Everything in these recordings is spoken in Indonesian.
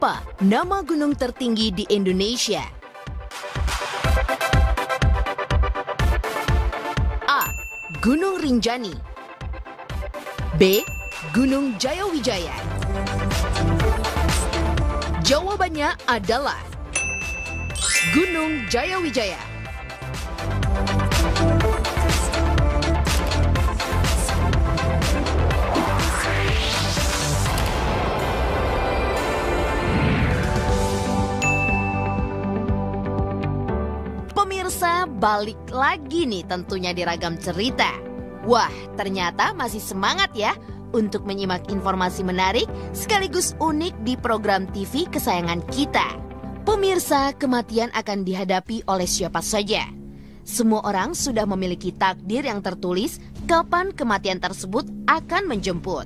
Apa nama gunung tertinggi di Indonesia? A. Gunung Rinjani. B. Gunung Jayawijaya. Jawabannya adalah Gunung Jayawijaya. Pemirsa, balik lagi nih tentunya di Ragam Cerita. Wah, ternyata masih semangat ya untuk menyimak informasi menarik sekaligus unik di program TV kesayangan kita. Pemirsa, kematian akan dihadapi oleh siapa saja. Semua orang sudah memiliki takdir yang tertulis kapan kematian tersebut akan menjemput.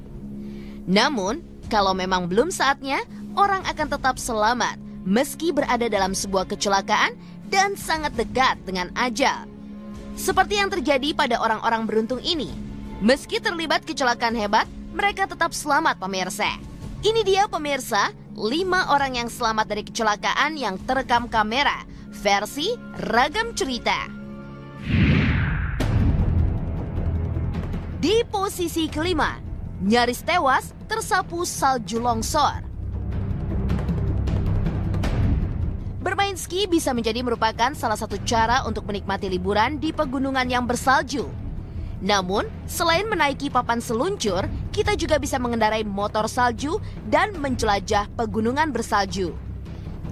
Namun, kalau memang belum saatnya, orang akan tetap selamat meski berada dalam sebuah kecelakaan dan sangat dekat dengan ajal. Seperti yang terjadi pada orang-orang beruntung ini. Meski terlibat kecelakaan hebat, mereka tetap selamat pemirsa. Ini dia pemirsa, 5 orang yang selamat dari kecelakaan yang terekam kamera, versi Ragam Cerita. Di posisi kelima, nyaris tewas tersapu salju longsor. Bermain ski bisa menjadi merupakan salah satu cara untuk menikmati liburan di pegunungan yang bersalju. Namun, selain menaiki papan seluncur, kita juga bisa mengendarai motor salju dan menjelajah pegunungan bersalju.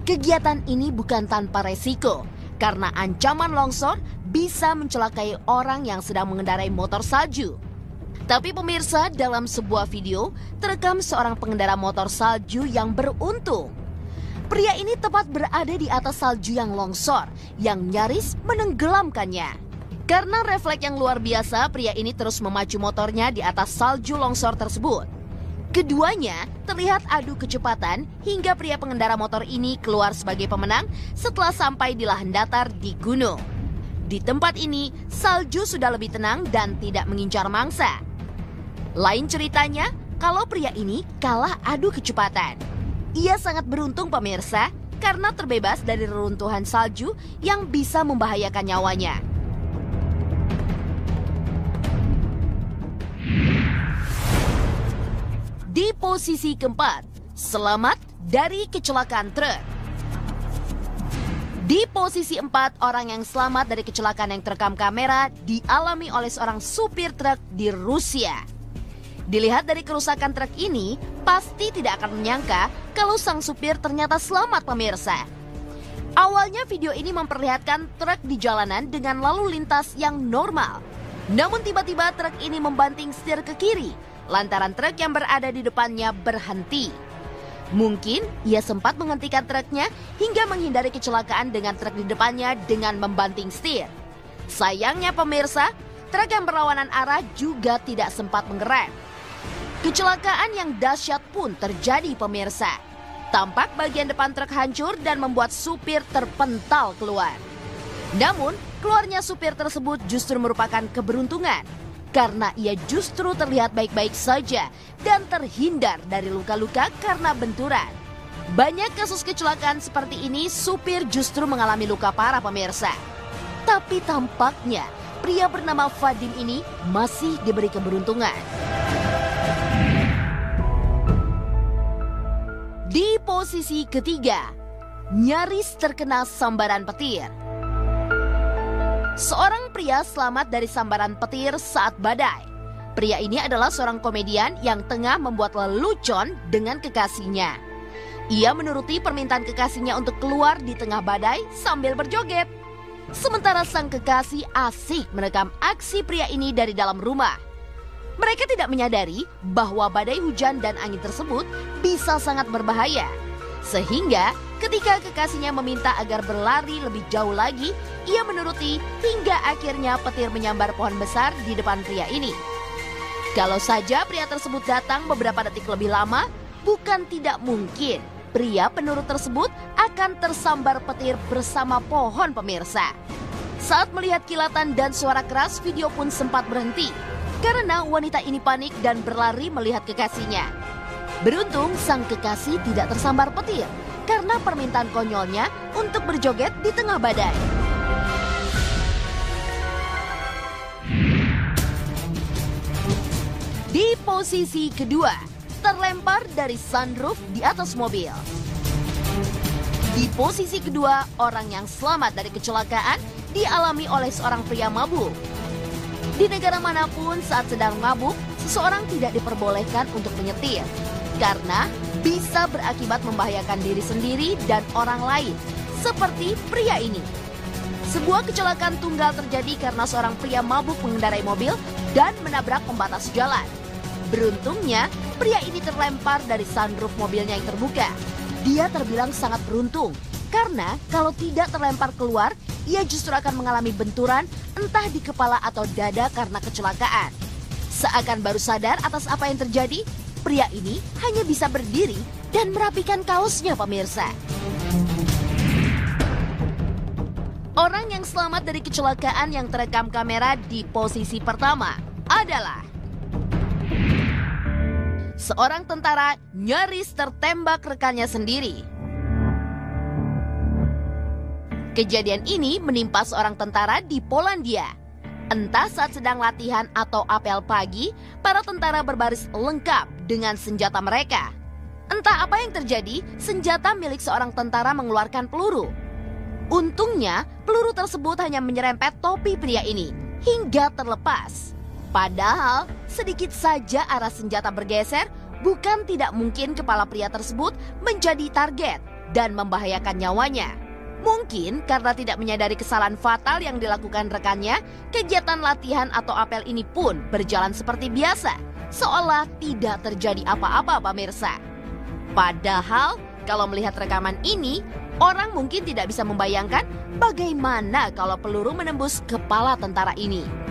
Kegiatan ini bukan tanpa resiko, karena ancaman longsor bisa mencelakai orang yang sedang mengendarai motor salju. Tapi pemirsa, dalam sebuah video, terekam seorang pengendara motor salju yang beruntung. Pria ini tepat berada di atas salju yang longsor, yang nyaris menenggelamkannya. Karena refleks yang luar biasa, pria ini terus memacu motornya di atas salju longsor tersebut. Keduanya terlihat adu kecepatan hingga pria pengendara motor ini keluar sebagai pemenang setelah sampai di lahan datar di gunung. Di tempat ini, salju sudah lebih tenang dan tidak mengincar mangsa. Lain ceritanya, kalau pria ini kalah adu kecepatan. Ia sangat beruntung pemirsa karena terbebas dari reruntuhan salju yang bisa membahayakan nyawanya. Di posisi keempat, selamat dari kecelakaan truk. Di posisi 4, orang yang selamat dari kecelakaan yang terekam kamera dialami oleh seorang supir truk di Rusia. Dilihat dari kerusakan truk ini, pasti tidak akan menyangka kalau sang supir ternyata selamat pemirsa. Awalnya video ini memperlihatkan truk di jalanan dengan lalu lintas yang normal. Namun tiba-tiba truk ini membanting setir ke kiri, lantaran truk yang berada di depannya berhenti. Mungkin ia sempat menghentikan truknya hingga menghindari kecelakaan dengan truk di depannya dengan membanting setir. Sayangnya pemirsa, truk yang berlawanan arah juga tidak sempat mengerem. Kecelakaan yang dahsyat pun terjadi pemirsa. Tampak bagian depan truk hancur dan membuat supir terpental keluar. Namun, keluarnya supir tersebut justru merupakan keberuntungan. Karena ia justru terlihat baik-baik saja dan terhindar dari luka-luka karena benturan. Banyak kasus kecelakaan seperti ini, supir justru mengalami luka parah pemirsa. Tapi tampaknya, pria bernama Vadim ini masih diberi keberuntungan. Di posisi ketiga, nyaris terkena sambaran petir. Seorang pria selamat dari sambaran petir saat badai. Pria ini adalah seorang komedian yang tengah membuat lelucon dengan kekasihnya. Ia menuruti permintaan kekasihnya untuk keluar di tengah badai sambil berjoget. Sementara sang kekasih asik merekam aksi pria ini dari dalam rumah. Mereka tidak menyadari bahwa badai hujan dan angin tersebut bisa sangat berbahaya. Sehingga ketika kekasihnya meminta agar berlari lebih jauh lagi, ia menuruti hingga akhirnya petir menyambar pohon besar di depan pria ini. Kalau saja pria tersebut datang beberapa detik lebih lama, bukan tidak mungkin pria penurut tersebut akan tersambar petir bersama pohon pemirsa. Saat melihat kilatan dan suara keras, video pun sempat berhenti. Karena wanita ini panik dan berlari melihat kekasihnya. Beruntung sang kekasih tidak tersambar petir karena permintaan konyolnya untuk berjoget di tengah badai. Di posisi kedua, terlempar dari sunroof di atas mobil. Di posisi kedua, orang yang selamat dari kecelakaan dialami oleh seorang pria mabuk. Di negara manapun saat sedang mabuk, seseorang tidak diperbolehkan untuk menyetir karena bisa berakibat membahayakan diri sendiri dan orang lain, seperti pria ini. Sebuah kecelakaan tunggal terjadi karena seorang pria mabuk mengendarai mobil dan menabrak pembatas jalan. Beruntungnya, pria ini terlempar dari sunroof mobilnya yang terbuka. Dia terbilang sangat beruntung, karena kalau tidak terlempar keluar, ia justru akan mengalami benturan entah di kepala atau dada karena kecelakaan. Seakan baru sadar atas apa yang terjadi, pria ini hanya bisa berdiri dan merapikan kaosnya, pemirsa. Orang yang selamat dari kecelakaan yang terekam kamera di posisi pertama adalah seorang tentara nyaris tertembak rekannya sendiri. Kejadian ini menimpa seorang tentara di Polandia. Entah saat sedang latihan atau apel pagi, para tentara berbaris lengkap dengan senjata mereka. Entah apa yang terjadi, senjata milik seorang tentara mengeluarkan peluru. Untungnya, peluru tersebut hanya menyerempet topi pria ini hingga terlepas. Padahal, sedikit saja arah senjata bergeser, bukan tidak mungkin kepala pria tersebut menjadi target dan membahayakan nyawanya. Mungkin karena tidak menyadari kesalahan fatal yang dilakukan rekannya, kegiatan latihan atau apel ini pun berjalan seperti biasa, seolah tidak terjadi apa-apa, pemirsa. Padahal, kalau melihat rekaman ini, orang mungkin tidak bisa membayangkan bagaimana kalau peluru menembus kepala tentara ini.